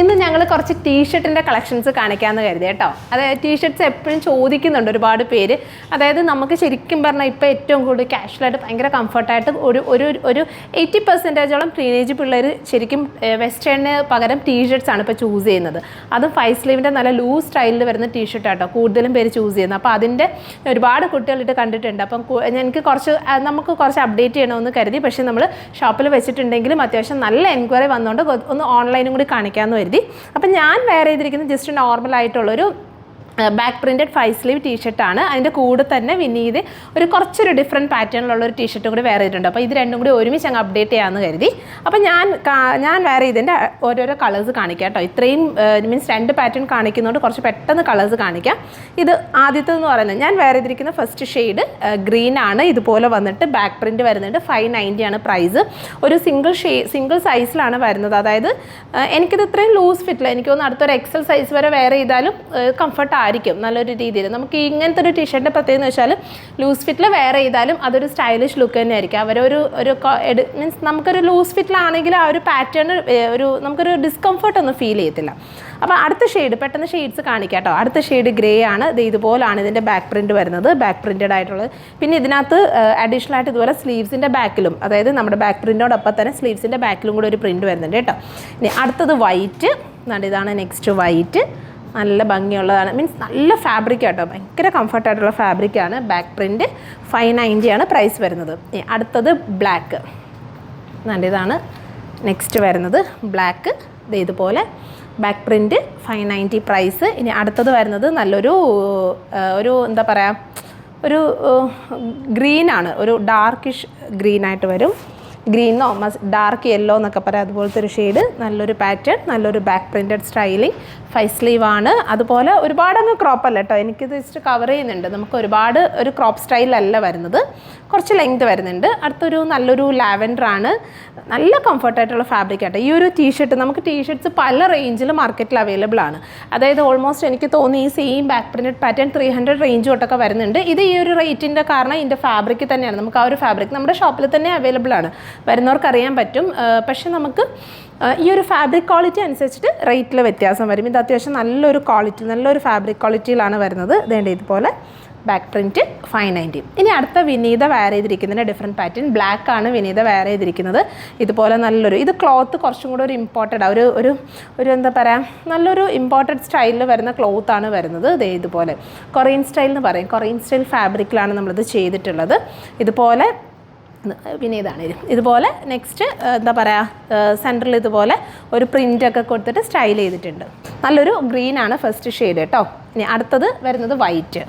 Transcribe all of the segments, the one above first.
ഇന്ന് ഞങ്ങൾ കുറച്ച് ടീഷർട്ടിൻ്റെ കളക്ഷൻസ് കാണിക്കാമെന്ന് കരുതി കേട്ടോ. അതായത് ടീഷർട്ട്സ് എപ്പോഴും ചോദിക്കുന്നുണ്ട് ഒരുപാട് പേര്. അതായത് നമുക്ക് ശരിക്കും പറഞ്ഞാൽ ഇപ്പോൾ ഏറ്റവും കൂടുതൽ കാഷ്വലായിട്ട് ഭയങ്കര കംഫർട്ടായിട്ട് ഒരു 80% ടീനേജ് പിള്ളേർ ശരിക്കും വെസ്റ്റേണിന് പകരം ടീഷർട്ട്സ് ആണ് ഇപ്പോൾ ചൂസ് ചെയ്യുന്നത്. അതും 5 സ്ലീവിൻ്റെ നല്ല ലൂസ് സ്റ്റൈലിൽ വരുന്ന ടീഷർട്ടാട്ടോ കൂടുതലും പേര് ചൂസ് ചെയ്യുന്നത്. അപ്പോൾ അതിൻ്റെ ഒരുപാട് കുട്ടികളിട്ട് കണ്ടിട്ടുണ്ട്. അപ്പം എനിക്ക് നമുക്ക് കുറച്ച് അപ്ഡേറ്റ് ചെയ്യണമെന്ന് കരുതി. പക്ഷേ നമ്മൾ ഷോപ്പിൽ വെച്ചിട്ടുണ്ടെങ്കിലും അത്യാവശ്യം നല്ല എൻക്വയറി വന്നുകൊണ്ട് ഒന്ന് ഓൺലൈനും കൂടി കാണിക്കാമെന്ന് കരുതി. അപ്പം ഞാൻ വെയർ ചെയ്തിരിക്കുന്നത് ജസ്റ്റ് നോർമലായിട്ടുള്ളൊരു ബാക്ക് പ്രിൻറ്റഡ് 5 സ്ലീവ് ടീഷർട്ടാണ്. അതിൻ്റെ കൂടെ തന്നെ വിനീത് കുറച്ചൊരു ഡിഫറെൻറ്റ് പാറ്റേണിലുള്ളൊരു ടീഷർട്ടും കൂടി വെയർ ചെയ്തിട്ടുണ്ട്. അപ്പോൾ ഇത് രണ്ടും കൂടി ഒരുമിച്ച് അങ്ങ് അപ്ഡേറ്റ് ചെയ്യാമെന്ന് കരുതി. അപ്പോൾ ഞാൻ വെയർ ചെയ്തതിൻ്റെ ഓരോരോ കളേഴ്സ് കാണിക്കാം കേട്ടോ. ഇത്രയും മീൻസ് 2 പാറ്റേൺ കാണിക്കുന്നതുകൊണ്ട് കുറച്ച് പെട്ടെന്ന് കളേഴ്സ് കാണിക്കാം. ഇത് ആദ്യത്തെന്ന് പറയുന്നത് ഞാൻ വെയർ ചെയ്തിരിക്കുന്ന ഫസ്റ്റ് ഷെയ്ഡ് ഗ്രീൻ ആണ്. ഇതുപോലെ വന്നിട്ട് ബാക്ക് പ്രിൻറ്റ് വരുന്നുണ്ട്. 590 ആണ് പ്രൈസ്. ഒരു സിംഗിൾ സൈസിലാണ് വരുന്നത്. അതായത് എനിക്കിത് ഇത്രയും ലൂസ് ഫിറ്റില്ല. എനിക്ക് തോന്നുന്നു അടുത്തൊരു എക്സൽ സൈസ് വരെ വെയർ ചെയ്താലും കംഫർട്ട് ആയിരിക്കും നല്ലൊരു രീതിയിൽ. നമുക്ക് ഇങ്ങനത്തെ ഒരു ടീഷർട്ടിൻ്റെ പ്രത്യേകത എന്ന് വെച്ചാൽ ലൂസ് ഫിറ്റിൽ വെയർ ചെയ്താലും അതൊരു സ്റ്റൈലിഷ് ലുക്ക് തന്നെ ആയിരിക്കും. അവരൊരു മീൻസ് നമുക്കൊരു ലൂസ് ഫിറ്റിലാണെങ്കിൽ ആ ഒരു പാറ്റേൺ നമുക്കൊരു ഡിസ്കംഫർട്ട് ഒന്നും ഫീൽ ചെയ്യത്തില്ല. അപ്പോൾ അടുത്ത ഷെയ്ഡ് പെട്ടെന്ന് ഷെയ്ഡ്സ് കാണിക്കാം കേട്ടോ. അടുത്ത ഷെയ്ഡ് ഗ്രേ ആണ്. ഇതുപോലാണ് ഇതിൻ്റെ ബാക്ക് പ്രിൻറ്റ് വരുന്നത്, ബാക്ക് പ്രിൻറ്റഡ് ആയിട്ടുള്ളത്. പിന്നെ ഇതിനകത്ത് അഡീഷണൽ ആയിട്ട് ഇതുപോലെ സ്ലീവ്സിൻ്റെ ബാക്കിലും, അതായത് നമ്മുടെ ബാക്ക് പ്രിൻറ്റോടൊപ്പം തന്നെ സ്ലീവ്സിൻ്റെ ബാക്കിലും കൂടെ ഒരു പ്രിൻറ്റ് വരുന്നുണ്ട് കേട്ടോ. ഇനി അടുത്തത് വൈറ്റ്. ഇതാണ് നെക്സ്റ്റ് വൈറ്റ്. നല്ല ഭംഗിയുള്ളതാണ്. മീൻസ് നല്ല ഫാബ്രിക് ആട്ടോ, ഭയങ്കര കംഫർട്ടായിട്ടുള്ള ഫാബ്രിക്കാണ്. ബാക്ക് പ്രിൻറ്റ് 590 ആണ് പ്രൈസ് വരുന്നത്. അടുത്തത് ബ്ലാക്ക്. ഇതാണ് നെക്സ്റ്റ് വരുന്നത് ബ്ലാക്ക്. ഇതുപോലെ ബാക്ക് പ്രിൻറ്റ് 590 പ്രൈസ്. ഇനി അടുത്തത് വരുന്നത് നല്ലൊരു എന്താ പറയുക, ഒരു ഗ്രീനാണ്. ഒരു ഡാർക്കിഷ് ഗ്രീനായിട്ട് വരും. ഗ്രീനോ ഡാർക്ക് യെല്ലോ എന്നൊക്കെ പറയാം. അതുപോലത്തെ ഒരു ഷെയ്ഡ്, നല്ലൊരു പാറ്റേൺ, നല്ലൊരു ബാക്ക് പ്രിൻറ്റഡ് സ്റ്റൈലിംഗ്. 5 സ്ലീവ് ആണ്. അതുപോലെ ഒരുപാടങ്ങ് ക്രോപ്പ് അല്ല കേട്ടോ. എനിക്കിത് ജസ്റ്റ് കവർ ചെയ്യുന്നുണ്ട്. നമുക്ക് ഒരുപാട് ഒരു ക്രോപ്പ് സ്റ്റൈലല്ല വരുന്നത്, കുറച്ച് ലെങ്ത് വരുന്നുണ്ട്. അടുത്തൊരു നല്ലൊരു ലാവൻഡർ ആണ്. നല്ല കംഫർട്ടായിട്ടുള്ള ഫാബ്രിക് ആട്ടോ. ഈ ഒരു ടീഷർട്ട് നമുക്ക് ടീഷർട്ട്സ് പല റേഞ്ചിൽ മാർക്കറ്റിൽ അവൈലബിൾ ആണ്. അതായത് ഓൾമോസ്റ്റ് എനിക്ക് തോന്നി ഈ same back printed pattern 300 range തൊട്ടൊക്കെ വരുന്നുണ്ട്. ഇത് ഈ ഒരു റേറ്റിൻ്റെ കാരണം ഇതിൻ്റെ ഫാബ്രിക് തന്നെയാണ്. നമുക്ക് ആ ഒരു ഫാബ്രിക് നമ്മുടെ ഷോപ്പിൽ തന്നെ അവൈലബിൾ ആണ്, വരുന്നവർക്ക് അറിയാൻ പറ്റും. പക്ഷെ നമുക്ക് ഈ ഒരു ഫാബ്രിക് ക്വാളിറ്റി അനുസരിച്ചിട്ട് റേറ്റിൽ വ്യത്യാസം വരും. ഇത് അത്യാവശ്യം നല്ലൊരു ക്വാളിറ്റി, നല്ലൊരു ഫാബ്രിക് ക്വാളിറ്റിയിലാണ് വരുന്നത്. ഇതുപോലെ ബാക്ക് പ്രിൻറ്റ് 590. ഇനി അടുത്ത വിനീത വെയർ ചെയ്തിരിക്കുന്നതിൻ്റെ ഡിഫറെൻറ്റ് പാറ്റേൺ ബ്ലാക്ക് ആണ് വിനീത വെയർ ചെയ്തിരിക്കുന്നത്. ഇതുപോലെ നല്ലൊരു ക്ലോത്ത് കുറച്ചും കൂടെ ഒരു ഇമ്പോർട്ടഡ് ഒരു എന്താ പറയുക, നല്ലൊരു ഇമ്പോർട്ടഡ് സ്റ്റൈലിൽ വരുന്ന ക്ലോത്താണ് വരുന്നത്. ഇതുപോലെ കൊറിയൻ സ്റ്റൈൽ എന്ന് പറയും. കൊറിയൻ സ്റ്റൈൽ ഫാബ്രിക്കിലാണ് നമ്മളിത് ചെയ്തിട്ടുള്ളത്. ഇതുപോലെ വിനീതാണ്. ഇതുപോലെ നെക്സ്റ്റ് എന്താ പറയുക, സെൻറ്ററിൽ ഇതുപോലെ ഒരു പ്രിൻ്റൊക്കെ കൊടുത്തിട്ട് സ്റ്റൈൽ ചെയ്തിട്ടുണ്ട്. നല്ലൊരു ഗ്രീനാണ് ഫസ്റ്റ് ഷെയ്ഡ് കേട്ടോ. ഇനി അടുത്തത് വരുന്നത് വൈറ്റ്.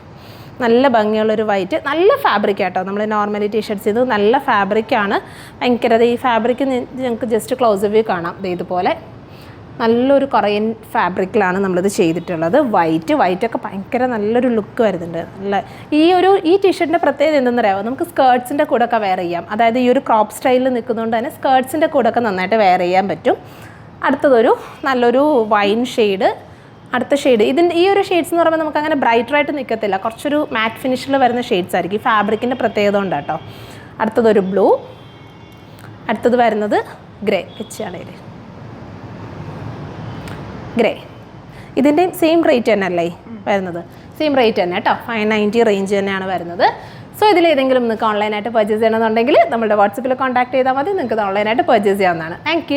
നല്ല ഭംഗിയുള്ളൊരു വൈറ്റ്, നല്ല ഫാബ്രിക് ആട്ടോ. നമ്മൾ നോർമലി ടീഷർട്ട്സ് ചെയ്ത് നല്ല ഫാബ്രിക്കാണ്. ഭയങ്കര ഈ ഫാബ്രിക്ക് ഞങ്ങൾക്ക് ജസ്റ്റ് ക്ലോസ് വ്യൂ കാണാം. ഇതുപോലെ നല്ലൊരു കൊറിയൻ ഫാബ്രിക്കിലാണ് നമ്മളിത് ചെയ്തിട്ടുള്ളത്. വൈറ്റൊക്കെ ഭയങ്കര നല്ലൊരു ലുക്ക് വരുന്നുണ്ട്. നല്ല ഈ ടീഷർട്ടിൻ്റെ പ്രത്യേകത എന്തെന്ന് അറിയാമോ, നമുക്ക് സ്കേർട്സിൻ്റെ കൂടെ ഒക്കെ വെയർ ചെയ്യാം. അതായത് ഈ ഒരു ക്രോപ്പ് സ്റ്റൈലിൽ നിൽക്കുന്നതുകൊണ്ട് തന്നെ സ്കേർട്സിൻ്റെ കൂടെ ഒക്കെ നന്നായിട്ട് വെയർ ചെയ്യാൻ പറ്റും. അടുത്തതൊരു നല്ലൊരു വൈൻ ഷെയ്ഡ്. അടുത്ത ഷെയ്ഡ് ഈ ഒരു ഷെയ്ഡ്സ് എന്ന് പറയുമ്പോൾ നമുക്ക് അങ്ങനെ ബ്രൈറ്ററായിട്ട് നിൽക്കത്തില്ല, കുറച്ചൊരു മാറ്റ് ഫിനിഷിൽ വരുന്ന ഷെയ്ഡ്സ് ആയിരിക്കും. ഫാബ്രിക്കിൻ്റെ പ്രത്യേകത കൊണ്ട് കേട്ടോ. അടുത്തതൊരു ബ്ലൂ. അടുത്തത് വരുന്നത് ഗ്രേ. ഗ്രേ. ഇതിൻ്റെ സെയിം റേറ്റ് തന്നെ അല്ലേ വരുന്നത്? സെയിം റേറ്റ് തന്നെ കേട്ടോ. 590 റേഞ്ച് തന്നെയാണ് വരുന്നത്. സോ ഇതിലേതെങ്കിലും നിങ്ങൾക്ക് ഓൺലൈനായിട്ട് പർച്ചേസ് ചെയ്യണമെന്നുണ്ടെങ്കിൽ നമ്മുടെ വാട്സപ്പിൽ കോൺടാക്ട് ചെയ്താൽ മതി. നിങ്ങൾക്ക് ഓൺലൈനായിട്ട് പർച്ചേസ് ചെയ്യാവുന്നതാണ്. താങ്ക്